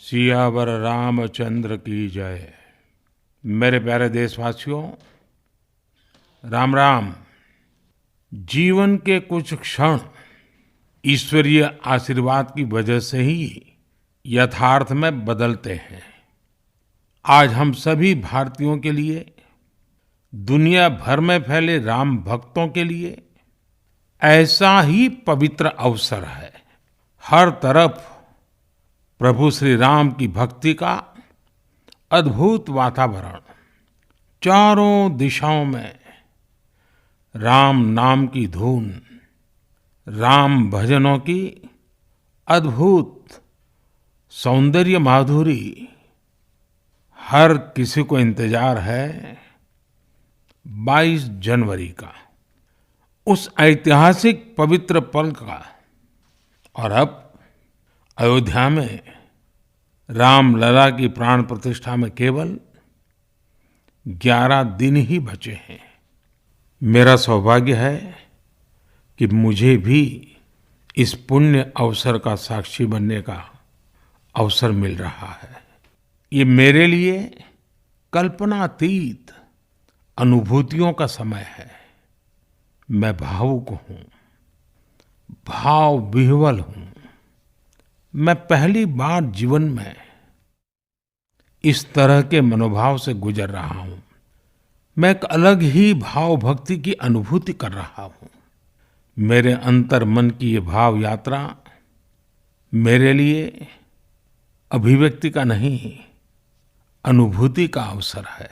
सियावर रामचंद्र की जय। मेरे प्यारे देशवासियों, राम राम। जीवन के कुछ क्षण ईश्वरीय आशीर्वाद की वजह से ही यथार्थ में बदलते हैं। आज हम सभी भारतीयों के लिए, दुनिया भर में फैले राम भक्तों के लिए ऐसा ही पवित्र अवसर है। हर तरफ प्रभु श्री राम की भक्ति का अद्भुत वातावरण, चारों दिशाओं में राम नाम की धुन, राम भजनों की अद्भुत सौंदर्य माधुरी। हर किसी को इंतजार है 22 जनवरी का, उस ऐतिहासिक पवित्र पल का। और अब अयोध्या में रामलला की प्राण प्रतिष्ठा में केवल 11 दिन ही बचे हैं। मेरा सौभाग्य है कि मुझे भी इस पुण्य अवसर का साक्षी बनने का अवसर मिल रहा है। ये मेरे लिए कल्पनातीत अनुभूतियों का समय है। मैं भावुक हूँ, भाव विह्वल हूँ। मैं पहली बार जीवन में इस तरह के मनोभाव से गुजर रहा हूँ। मैं एक अलग ही भाव भक्ति की अनुभूति कर रहा हूँ। मेरे अंतर मन की ये भाव यात्रा मेरे लिए अभिव्यक्ति का नहीं, अनुभूति का अवसर है।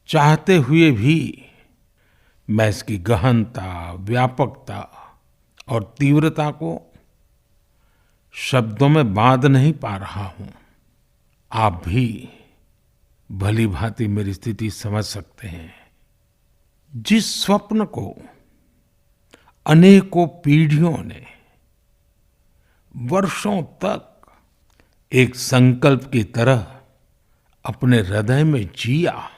चाहते हुए भी मैं इसकी गहनता, व्यापकता और तीव्रता को शब्दों में बांध नहीं पा रहा हूं। आप भी भली भांति मेरी स्थिति समझ सकते हैं। जिस स्वप्न को अनेकों पीढ़ियों ने वर्षों तक एक संकल्प की तरह अपने हृदय में जिया,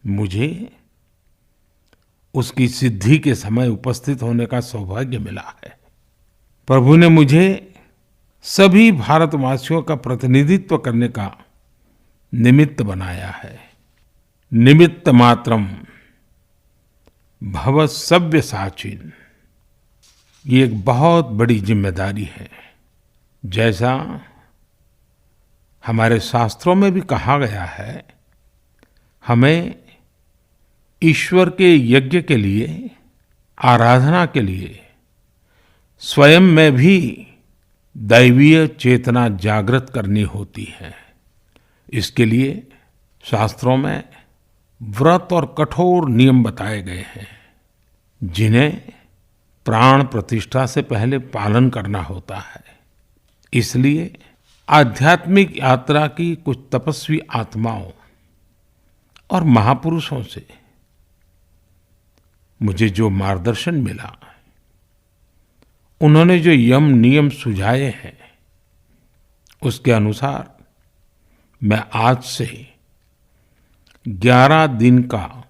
मुझे उसकी सिद्धि के समय उपस्थित होने का सौभाग्य मिला है। प्रभु ने मुझे सभी भारतवासियों का प्रतिनिधित्व करने का निमित्त बनाया है। निमित्त मात्रम भव सव्यसाचिन। ये एक बहुत बड़ी जिम्मेदारी है। जैसा हमारे शास्त्रों में भी कहा गया है, हमें ईश्वर के यज्ञ के लिए, आराधना के लिए स्वयं में भी दैवीय चेतना जागृत करनी होती है। इसके लिए शास्त्रों में व्रत और कठोर नियम बताए गए हैं, जिन्हें प्राण प्रतिष्ठा से पहले पालन करना होता है। इसलिए आध्यात्मिक यात्रा की कुछ तपस्वी आत्माओं और महापुरुषों से मुझे जो मार्गदर्शन मिला, उन्होंने जो यम नियम सुझाए हैं, उसके अनुसार मैं आज से 11 दिन का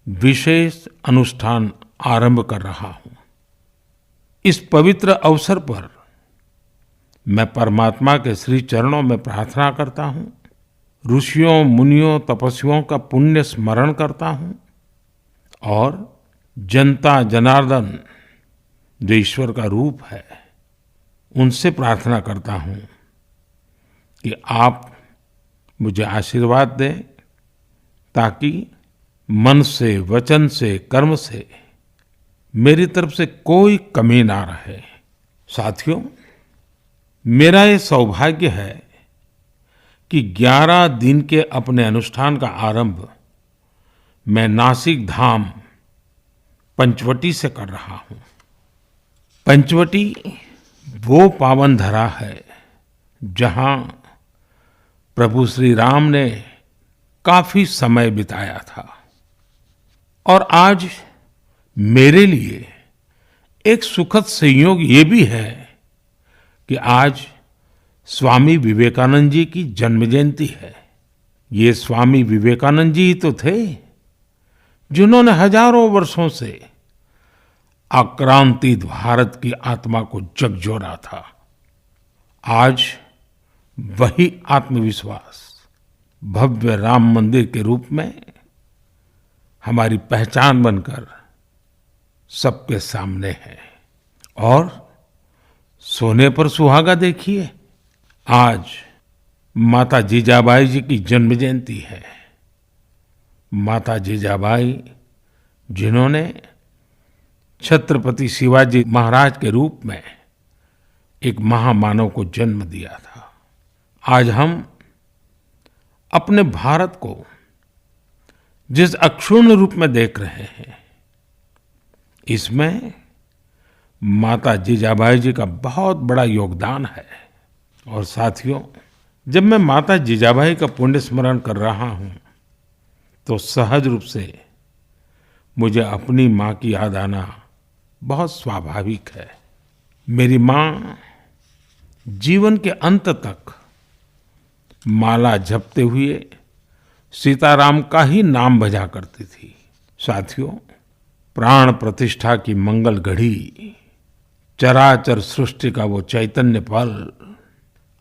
विशेष अनुष्ठान आरंभ कर रहा हूं। इस पवित्र अवसर पर मैं परमात्मा के श्री चरणों में प्रार्थना करता हूं, ऋषियों, मुनियों, तपस्वियों का पुण्य स्मरण करता हूं और जनता जनार्दन जो ईश्वर का रूप है, उनसे प्रार्थना करता हूं कि आप मुझे आशीर्वाद दें, ताकि मन से, वचन से, कर्म से मेरी तरफ से कोई कमी ना रहे। साथियों, मेरा ये सौभाग्य है कि 11 दिन के अपने अनुष्ठान का आरंभ मैं नासिक धाम पंचवटी से कर रहा हूं। पंचवटी वो पावन धरा है जहां प्रभु श्री राम ने काफी समय बिताया था। और आज मेरे लिए एक सुखद संयोग ये भी है कि आज स्वामी विवेकानंद जी की जन्म जयंती है। ये स्वामी विवेकानंद जी ही तो थे जिन्होंने हजारों वर्षों से आक्रांतित भारत की आत्मा को झकझोरा था। आज वही आत्मविश्वास भव्य राम मंदिर के रूप में हमारी पहचान बनकर सबके सामने है। और सोने पर सुहागा देखिए, आज माता जीजाबाई जी की जन्म जयंती है। माता जीजाबाई जिन्होंने छत्रपति शिवाजी महाराज के रूप में एक महामानव को जन्म दिया था। आज हम अपने भारत को जिस अक्षुण्ण रूप में देख रहे हैं, इसमें माता जीजाबाई जी का बहुत बड़ा योगदान है। और साथियों, जब मैं माता जीजाबाई का पुण्य स्मरण कर रहा हूं, तो सहज रूप से मुझे अपनी माँ की याद आना बहुत स्वाभाविक है। मेरी माँ जीवन के अंत तक माला जपते हुए सीताराम का ही नाम भजा करती थी। साथियों, प्राण प्रतिष्ठा की मंगल घड़ी, चराचर सृष्टि का वो चैतन्य पल,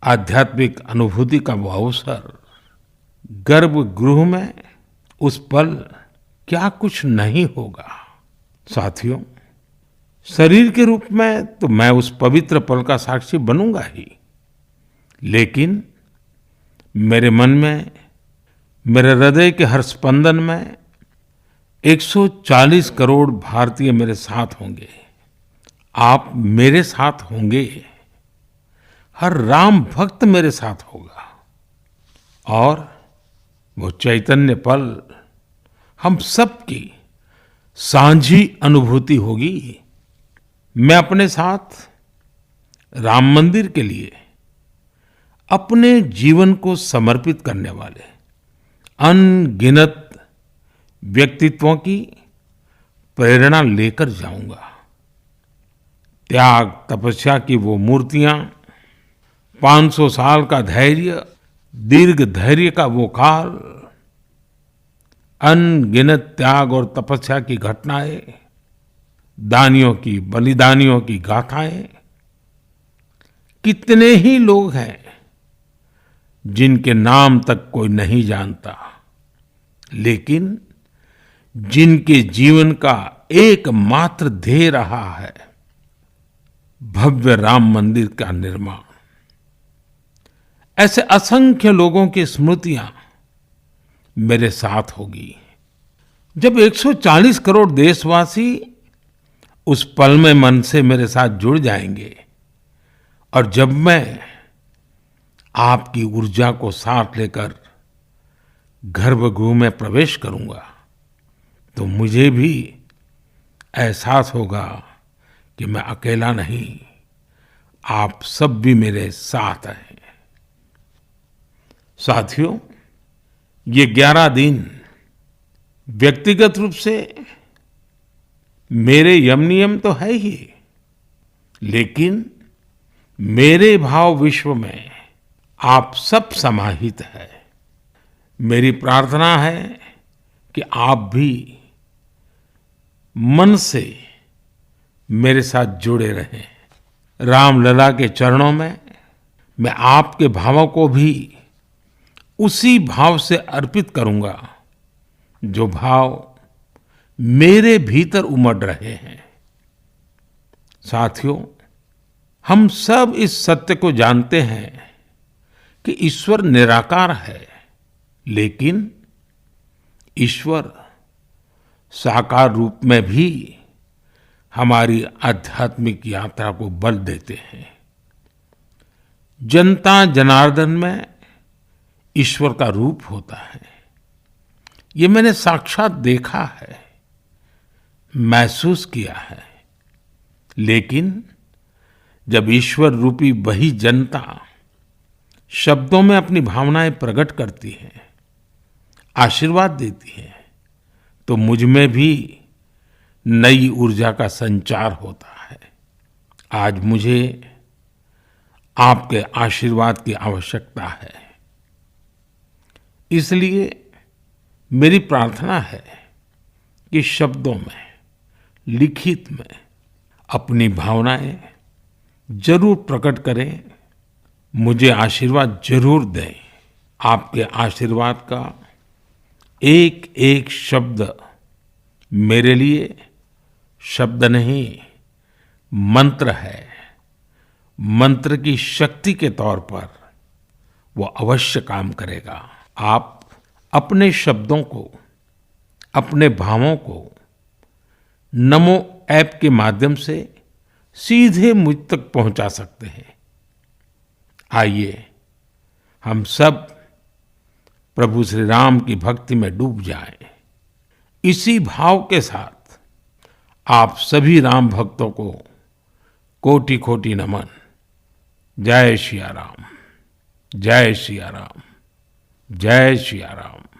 आध्यात्मिक अनुभूति का वो अवसर, गर्भगृह में उस पल क्या कुछ नहीं होगा। साथियों, शरीर के रूप में तो मैं उस पवित्र पल का साक्षी बनूंगा ही, लेकिन मेरे मन में, मेरे हृदय के हर स्पंदन में 140 करोड़ भारतीय मेरे साथ होंगे। आप मेरे साथ होंगे, हर राम भक्त मेरे साथ होगा, और वो चैतन्य पल हम सबकी साझी अनुभूति होगी। मैं अपने साथ राम मंदिर के लिए अपने जीवन को समर्पित करने वाले अनगिनत व्यक्तित्वों की प्रेरणा लेकर जाऊंगा। त्याग तपस्या की वो मूर्तियां, 500 साल का धैर्य, दीर्घ धैर्य का वो काल, अनगिनत त्याग और तपस्या की घटनाएं, दानियों की, बलिदानियों की गाथाएं। कितने ही लोग हैं जिनके नाम तक कोई नहीं जानता, लेकिन जिनके जीवन का एकमात्र ध्येय रहा है भव्य राम मंदिर का निर्माण। ऐसे असंख्य लोगों की स्मृतियां मेरे साथ होगी। जब 140 करोड़ देशवासी उस पल में मन से मेरे साथ जुड़ जाएंगे, और जब मैं आपकी ऊर्जा को साथ लेकर गर्भगृह में प्रवेश करूंगा, तो मुझे भी एहसास होगा कि मैं अकेला नहीं, आप सब भी मेरे साथ हैं। साथियों, ये 11 दिन व्यक्तिगत रूप से मेरे यम नियम तो है ही, लेकिन मेरे भाव विश्व में आप सब समाहित है। मेरी प्रार्थना है कि आप भी मन से मेरे साथ जुड़े रहें। रामलला के चरणों में मैं आपके भावों को भी उसी भाव से अर्पित करूंगा जो भाव मेरे भीतर उमड़ रहे हैं। साथियों, हम सब इस सत्य को जानते हैं कि ईश्वर निराकार है, लेकिन ईश्वर साकार रूप में भी हमारी आध्यात्मिक यात्रा को बल देते हैं। जनता जनार्दन में ईश्वर का रूप होता है, ये मैंने साक्षात देखा है, महसूस किया है। लेकिन जब ईश्वर रूपी वही जनता शब्दों में अपनी भावनाएं प्रकट करती है, आशीर्वाद देती है, तो मुझ में भी नई ऊर्जा का संचार होता है। आज मुझे आपके आशीर्वाद की आवश्यकता है, इसलिए मेरी प्रार्थना है कि शब्दों में, लिखित में अपनी भावनाएं जरूर प्रकट करें मुझे आशीर्वाद जरूर दें। आपके आशीर्वाद का एक एक शब्द मेरे लिए शब्द नहीं, मंत्र है। मंत्र की शक्ति के तौर पर वो अवश्य काम करेगा। आप अपने शब्दों को, अपने भावों को नमो ऐप के माध्यम से सीधे मुझ तक पहुंचा सकते हैं। आइए हम सब प्रभु श्री राम की भक्ति में डूब जाएं। इसी भाव के साथ आप सभी राम भक्तों को कोटि कोटि नमन। जय सिया राम, जय सिया राम, जय सिया राम।